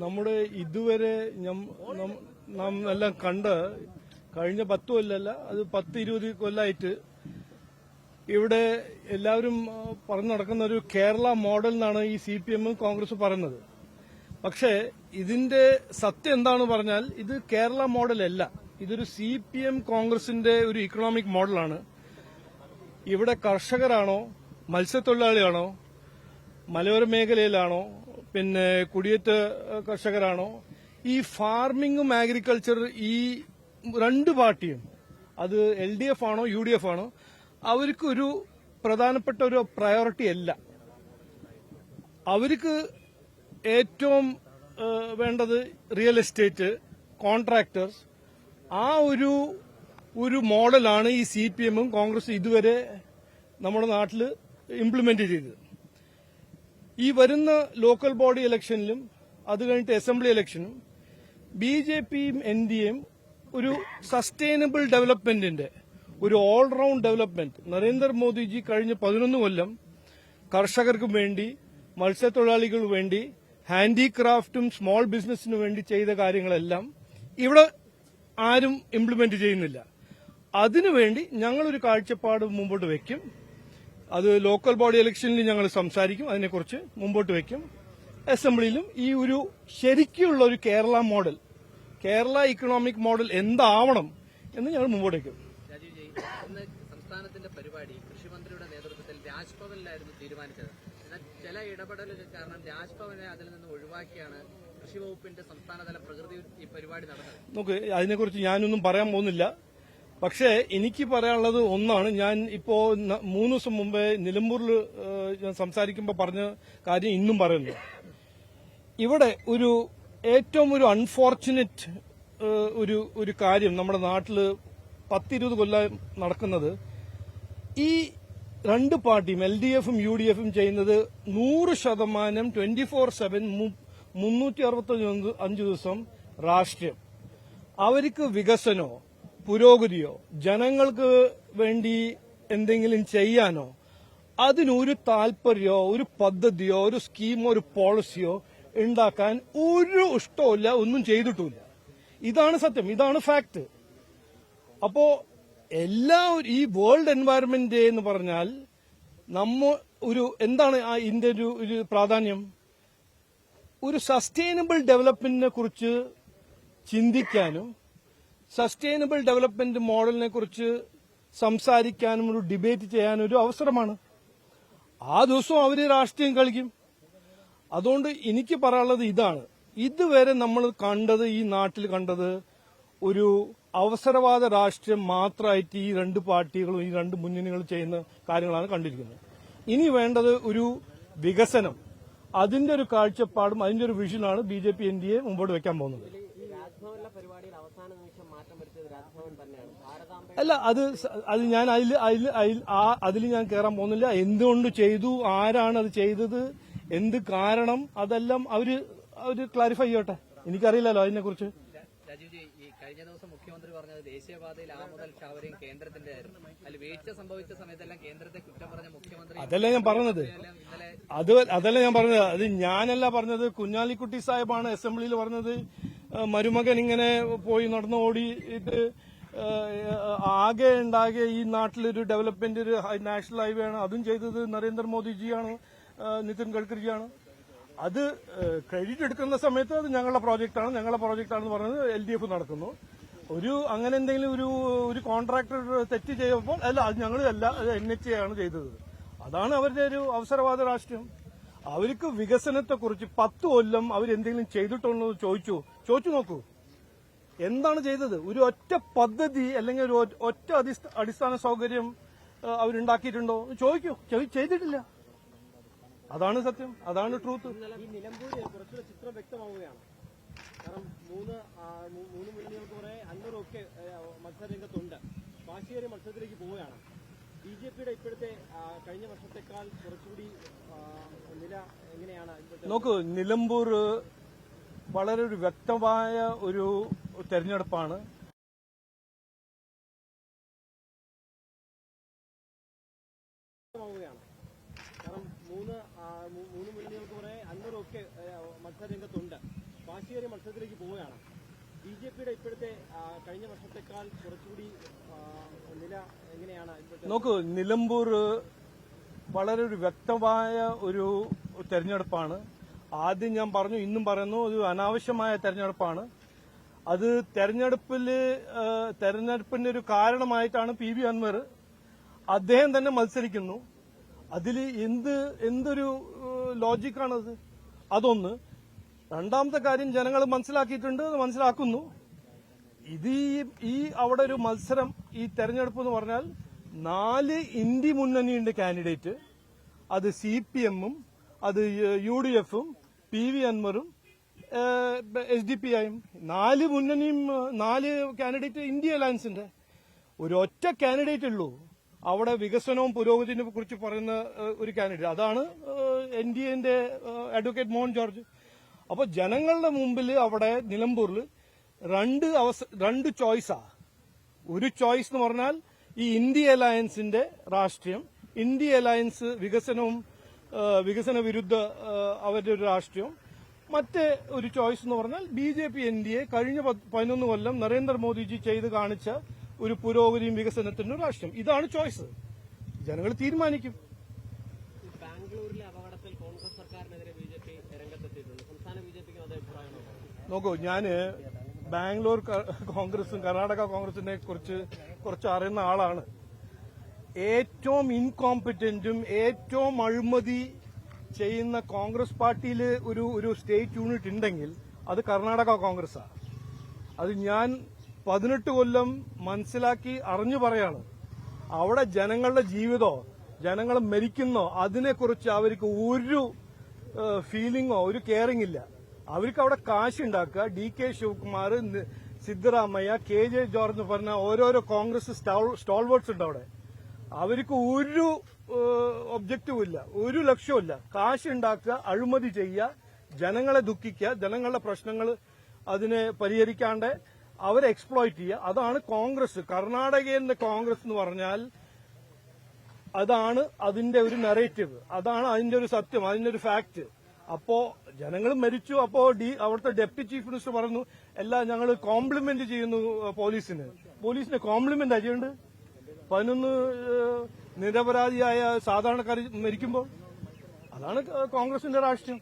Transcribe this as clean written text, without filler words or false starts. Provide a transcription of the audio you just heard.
നമ്മുടെ ഇതുവരെ നാം എല്ലാം കണ്ട് കഴിഞ്ഞ 10 കൊല്ലമല്ല, അത് 10-20 കൊല്ലമായിട്ട് ഇവിടെ എല്ലാവരും പറഞ്ഞു നടക്കുന്ന ഒരു കേരള മോഡൽ എന്നാണ് ഈ CPM കോൺഗ്രസ് പറയുന്നത്. പക്ഷേ ഇതിന്റെ സത്യം എന്താണെന്ന് പറഞ്ഞാൽ ഇത് കേരള മോഡലല്ല. ഇതൊരു CPM കോൺഗ്രസിന്റെ ഒരു ഇക്കണോമിക് മോഡലാണ്. ഇവിടെ കർഷകരാണോ, മത്സ്യത്തൊഴിലാളിയാണോ, മലയോര മേഖലയിലാണോ, പിന്നെ കുടിയേറ്റ കർഷകരാണോ, ഈ ഫാർമിംഗും അഗ്രികൾച്ചർ ഈ രണ്ട് പാർട്ടിയും, അത് LDF ആണോ UDF ആണോ, അവർക്കൊരു പ്രധാനപ്പെട്ട ഒരു പ്രയോറിറ്റി അല്ല. അവർക്ക് ഏറ്റവും വേണ്ടത് റിയൽ എസ്റ്റേറ്റ്, കോൺട്രാക്ടേഴ്സ്. ആ ഒരു മോഡലാണ് ഈ CPM കോൺഗ്രസ് ഇതുവരെ നമ്മുടെ നാട്ടിൽ ഇംപ്ലിമെന്റ് ചെയ്തത്. ഈ വരുന്ന ലോക്കൽ ബോഡി ഇലക്ഷനിലും അത് കഴിഞ്ഞിട്ട് അസംബ്ലി ഇലക്ഷനും BJPയും NDAയും ഒരു സസ്റ്റൈനബിൾ ഡെവലപ്മെന്റിന്റെ ഒരു ഓൾറൗണ്ട് ഡെവലപ്മെന്റ്, നരേന്ദ്രമോദിജി കഴിഞ്ഞ 11 കൊല്ലം കർഷകർക്കും വേണ്ടി, മത്സ്യത്തൊഴിലാളികൾക്ക് വേണ്ടി, ഹാൻഡിക്രാഫ്റ്റും സ്മോൾ ബിസിനസിനു വേണ്ടി ചെയ്ത കാര്യങ്ങളെല്ലാം ഇവിടെ ആരും ഇംപ്ലിമെന്റ് ചെയ്യുന്നില്ല. അതിനുവേണ്ടി ഞങ്ങളൊരു കാഴ്ചപ്പാട് മുമ്പോട്ട് വയ്ക്കും. അത് ലോക്കൽ ബോഡി ഇലക്ഷനിൽ ഞങ്ങൾ സംസാരിക്കും, അതിനെക്കുറിച്ച് മുമ്പോട്ട് വയ്ക്കും. അസംബ്ലിയിലും ഈ ഒരു ശരിക്കുള്ള ഒരു Kerala model, Kerala economic model എന്താവണം എന്ന് ഞങ്ങൾ മുമ്പോട്ട് വയ്ക്കും. സംസ്ഥാനത്തിന്റെ പരിപാടി കൃഷിമന്ത്രിയുടെ നേതൃത്വത്തിൽ രാജ്ഭവനിലായിരുന്നു തീരുമാനിച്ചത്. എന്നാൽ ചില ഇടപെടലുകൾ കാരണം രാജ്ഭവനെ അതിൽ നിന്ന് ഒഴിവാക്കിയാണ് കൃഷി വകുപ്പിന്റെ സംസ്ഥാനതല പ്രകൃതി ഈ പരിപാടി നടന്നത്. നോക്ക്, അതിനെക്കുറിച്ച് ഞാനൊന്നും പറയാൻ പോകുന്നില്ല. പക്ഷേ എനിക്ക് പറയാനുള്ളത് ഒന്നാണ്. ഞാൻ ഇപ്പോ 3 ദിവസം മുമ്പേ നിലമ്പൂരിൽ ഞാൻ സംസാരിക്കുമ്പോൾ പറഞ്ഞ കാര്യം ഇന്നും പറയുന്നു. ഇവിടെ ഏറ്റവും ഒരു അൺഫോർച്ചുനേറ്റ് ഒരു കാര്യം നമ്മുടെ നാട്ടിൽ 10-20 കൊല്ലം നടക്കുന്നത്, ഈ രണ്ട് പാർട്ടിയും LDFും UDFും ചെയ്യുന്നത് 100% 24/7 365 ദിവസം രാഷ്ട്രീയം. അവർക്ക് വികസനോ പുരോഗതിയോ ജനങ്ങൾക്ക് വേണ്ടി എന്തെങ്കിലും ചെയ്യാനോ അതിനൊരു താല്പര്യമോ ഒരു പദ്ധതിയോ ഒരു സ്കീമോ ഒരു പോളിസിയോ ഉണ്ടാക്കാൻ ഒരു ഇഷ്ടമില്ല, ഒന്നും ചെയ്തിട്ടുമില്ല. ഇതാണ് സത്യം, ഇതാണ് ഫാക്ട്. അപ്പോ ഈ വേൾഡ് എൻവയറൺമെന്റ് ഡേ എന്ന് പറഞ്ഞാൽ എന്താണ് ഇതിന്റെ ഒരു പ്രാധാന്യം? ഒരു സസ്റ്റൈനബിൾ ഡെവലപ്മെന്റിനെ കുറിച്ച് ചിന്തിക്കാനും സസ്റ്റൈനബിൾ ഡെവലപ്മെന്റ് മോഡലിനെ കുറിച്ച് സംസാരിക്കാനും ഒരു ഡിബേറ്റ് ചെയ്യാനും ഒരു അവസരമാണ്. ആ ദിവസം അവര് രാഷ്ട്രീയം കളിക്കും. അതുകൊണ്ട് എനിക്ക് പറയാനുള്ളത് ഇതാണ്. ഇതുവരെ നമ്മൾ ഈ നാട്ടിൽ കണ്ടത് ഒരു അവസരവാദ രാഷ്ട്രീയം മാത്രമായിട്ട് ഈ രണ്ട് പാർട്ടികളും ഈ രണ്ട് മുന്നണികളും ചെയ്യുന്ന കാര്യങ്ങളാണ് കണ്ടിരിക്കുന്നത്. ഇനി വേണ്ടത് ഒരു വികസനം, അതിന്റെ ഒരു കാഴ്ചപ്പാടും അതിന്റെ ഒരു വിഷനാണ് BJP NDA മുമ്പോട്ട് വെക്കാൻ പോകുന്നത്. അല്ല, അത് ഞാൻ അതിൽ ഞാൻ കയറാൻ പോകുന്നില്ല. എന്തുകൊണ്ട് ചെയ്തു, ആരാണ് അത് ചെയ്തത്, എന്ത് കാരണം, അതെല്ലാം അവര് ക്ലാരിഫൈ ചെയ്യട്ടെ. എനിക്കറിയില്ലല്ലോ അതിനെക്കുറിച്ച്. രാജീവ്ജി, ഈ കഴിഞ്ഞ ദിവസം മുഖ്യമന്ത്രി പറഞ്ഞത് ദേശീയപാതയിൽ ആ മുതൽ ഷവറിയും കേന്ദ്രത്തിന്റെ ആയിരുന്നു. അതിൽ വീഴ്ച സംഭവിച്ച സമയത്തെല്ലാം കേന്ദ്രത്തെ കുറ്റം പറഞ്ഞ മുഖ്യമന്ത്രി. അതല്ല ഞാൻ പറഞ്ഞത്. അത് ഞാനല്ല പറഞ്ഞത്. കുഞ്ഞാലിക്കുട്ടി സാഹിബാണ് അസംബ്ലിയിൽ പറഞ്ഞത്. മരുമകൻ ഇങ്ങനെ പോയി നടന്നു ഓടിയിട്ട് ആകെ ഉണ്ടാകെ ഈ നാട്ടിലൊരു ഡെവലപ്മെന്റ്, ഒരു നാഷണൽ ഹൈവേ ആണ്. അതും ചെയ്തത് നരേന്ദ്രമോദിജിയാണ്, നിതിൻ ഗഡ്കരിജിയാണ്. അത് ക്രെഡിറ്റ് എടുക്കുന്ന സമയത്ത് അത് ഞങ്ങളുടെ പ്രോജക്റ്റാണെന്ന് പറഞ്ഞത് LDF നടക്കുന്നു. അങ്ങനെ എന്തെങ്കിലും ഒരു കോൺട്രാക്ടർ തെറ്റ് ചെയ്യുമ്പോൾ അത് ഞങ്ങളല്ല, അത് NHA ആണ് ചെയ്തത്. അതാണ് അവരുടെ ഒരു അവസരവാദ രാഷ്ട്രീയം. അവർക്ക് വികസനത്തെക്കുറിച്ച് 10 കൊല്ലം അവരെന്തെങ്കിലും ചെയ്തിട്ടുണ്ടോ ചോദിച്ചു നോക്കൂ. എന്താണ് ചെയ്തത്? ഒരു ഒറ്റ പദ്ധതി അല്ലെങ്കിൽ ഒരു ഒറ്റ അടിസ്ഥാന സൗകര്യം അവരുണ്ടാക്കിയിട്ടുണ്ടോ ചോദിക്കൂ. ചെയ്തിട്ടില്ല. അതാണ് സത്യം, അതാണ് ട്രൂത്ത്. ഈ നിലമ്പൂര് കുറച്ചുകൂടെ ചിത്രം വ്യക്തമാവുകയാണ്. കാരണം മൂന്ന് മുന്നണികൾക്ക് കുറെ അന്നൂറൊക്കെ മത്സരരംഗത്തുണ്ട്. വാശിയേറിയ മത്സരത്തിലേക്ക് പോവുകയാണ്. BJPയുടെ ഇപ്പോഴത്തെ കഴിഞ്ഞ വർഷത്തെക്കാൾ കുറച്ചുകൂടി നില എങ്ങനെയാണ്? നോക്കൂ, നിലമ്പൂർ വളരെ ഒരു വ്യക്തമായ ഒരു തെരഞ്ഞെടുപ്പാണ്. കാരണം മൂന്ന് മുന്നണികൾക്ക് കുറെ അന്നൂറൊക്കെ മത്സരരംഗത്തുണ്ട്. വാശിയേറിയ മത്സരത്തിലേക്ക് പോവുകയാണ്. ബിജെപിയുടെ ഇപ്പോഴത്തെ കഴിഞ്ഞ വർഷത്തെക്കാൾ കുറച്ചുകൂടി നില എങ്ങനെയാണ് ഇപ്പോഴത്തെ? നോക്കൂ, നിലമ്പൂർ വളരെ ഒരു വ്യക്തമായ ഒരു തെരഞ്ഞെടുപ്പാണ്. ആദ്യം ഞാൻ പറഞ്ഞു, ഇന്നും പറയുന്നു, ഒരു അനാവശ്യമായ തെരഞ്ഞെടുപ്പാണ്. അത് തെരഞ്ഞെടുപ്പിന്റെ ഒരു കാരണമായിട്ടാണ് PV അൻവർ അദ്ദേഹം തന്നെ മത്സരിക്കുന്നു. അതിൽ എന്തൊരു ലോജിക്കാണത്? അതൊന്ന്. രണ്ടാമത്തെ കാര്യം, ജനങ്ങൾ മനസ്സിലാക്കിയിട്ടുണ്ട്, അത് മനസ്സിലാക്കുന്നു. ഇത് ഈ അവിടെ ഒരു മത്സരം, ഈ തെരഞ്ഞെടുപ്പ് എന്ന് പറഞ്ഞാൽ 4 ഇന്ത്യ മുന്നണിയുണ്ട് കാൻഡിഡേറ്റ്. അത് CPM-ഉം അത് UDF-ഉം PV അൻവറും SDPI-യും 4 മുന്നണിയും 4 കാൻഡിഡേറ്റ് ഇന്ത്യ അലയൻസിന്റെ. ഒരൊറ്റ കാൻഡിഡേറ്റ് ഉള്ളൂ അവിടെ വികസനവും പുരോഗതിയെ കുറിച്ച് പറയുന്ന ഒരു കാൻഡിഡേറ്റ്. അതാണ് NDA-ന്റെ അഡ്വക്കേറ്റ് മോഹൻ ജോർജ്. അപ്പോൾ ജനങ്ങളുടെ മുമ്പിൽ അവിടെ നിലമ്പൂരിൽ രണ്ട് ചോയ്സാ. ഒരു ചോയ്സ് എന്ന് പറഞ്ഞാൽ ഈ ഇന്ത്യ അലയൻസിന്റെ രാഷ്ട്രീയം, ഇന്ത്യ അലയൻസ് വികസന വിരുദ്ധ അവരുടെ ഒരു രാഷ്ട്രീയം. മറ്റേ ഒരു ചോയ്സ് എന്ന് പറഞ്ഞാൽ BJP NDA കഴിഞ്ഞ 11 കൊല്ലം നരേന്ദ്രമോദിജി ചെയ്ത് കാണിച്ച ഒരു പുരോഗതിയും വികസനത്തിന്റെ രാഷ്ട്രീയം. ഇതാണ് ചോയ്സ്. ജനങ്ങൾ തീരുമാനിക്കും. ബാംഗ്ലൂരിലെ അപകടത്തിൽ കോൺഗ്രസ് സർക്കാരിനെതിരെ BJP രംഗത്തെത്തിയിട്ടുണ്ട്. സംസ്ഥാന BJPക്ക് അതേ അഭിപ്രായമാണോ? നോക്കൂ, ഞാന് ബാംഗ്ലൂർ കോൺഗ്രസും കർണാടക കോൺഗ്രസിനെ കുറിച്ച് കുറച്ച് അറിയുന്ന ആളാണ്. ഏറ്റവും ഇൻകോമ്പറ്റന്റും ഏറ്റവും അഴിമതി ചെയ്യുന്ന കോൺഗ്രസ് പാർട്ടിയിൽ ഒരു സ്റ്റേറ്റ് യൂണിറ്റ് ഉണ്ടെങ്കിൽ അത് കർണാടക കോൺഗ്രസ്സാണ്. അത് ഞാൻ 18 കൊല്ലം മനസ്സിലാക്കി അറിഞ്ഞു പറയാണ്. അവിടെ ജനങ്ങളുടെ ജീവിതമോ ജനങ്ങൾ മരിക്കുന്നോ അതിനെക്കുറിച്ച് അവർക്ക് ഒരു ഫീലിംഗോ ഒരു കെയറിംഗ് ഇല്ല. അവർക്ക് അവിടെ കാശുണ്ടാക്കുക. DK ശിവകുമാർ, സിദ്ധരാമയ്യ, KJ ജോർജ് എന്ന് പറഞ്ഞ ഓരോരോ കോൺഗ്രസ് സ്റ്റോൾവേർഡ്സ് ഉണ്ട് അവിടെ. അവർക്ക് ഒരു ഒബ്ജക്റ്റീവും ഇല്ല, ഒരു ലക്ഷ്യവും ഇല്ല. കാശുണ്ടാക്കുക, അഴിമതി ചെയ്യുക, ജനങ്ങളെ ദുഃഖിക്കുക, ജനങ്ങളുടെ പ്രശ്നങ്ങൾ അതിനെ പരിഹരിക്കാണ്ട് അവരെ എക്സ്പ്ലോയിറ്റ് ചെയ്യുക. അതാണ് കോൺഗ്രസ്. കർണാടകയിലെ കോൺഗ്രസ് എന്ന് പറഞ്ഞാൽ അതാണ് അതിന്റെ ഒരു നറേറ്റീവ്, അതാണ് അതിന്റെ ഒരു സത്യം, അതിന്റെ ഒരു ഫാക്ട്. അപ്പോ ജനങ്ങൾ മരിച്ചു. അപ്പോ അവിടുത്തെ ഡെപ്യൂട്ടി ചീഫ് മിനിസ്റ്റർ പറഞ്ഞു, എല്ലാം ഞങ്ങൾ കോംപ്ലിമെന്റ് ചെയ്യുന്നു പോലീസിനെ കോംപ്ലിമെന്റ് ചെയ്യുന്നുണ്ട്. 11 നിരപരാധിയായ സാധാരണക്കാർ മരിക്കുമ്പോൾ. അതാണ് കോൺഗ്രസിന്റെ രാഷ്ട്രീയം.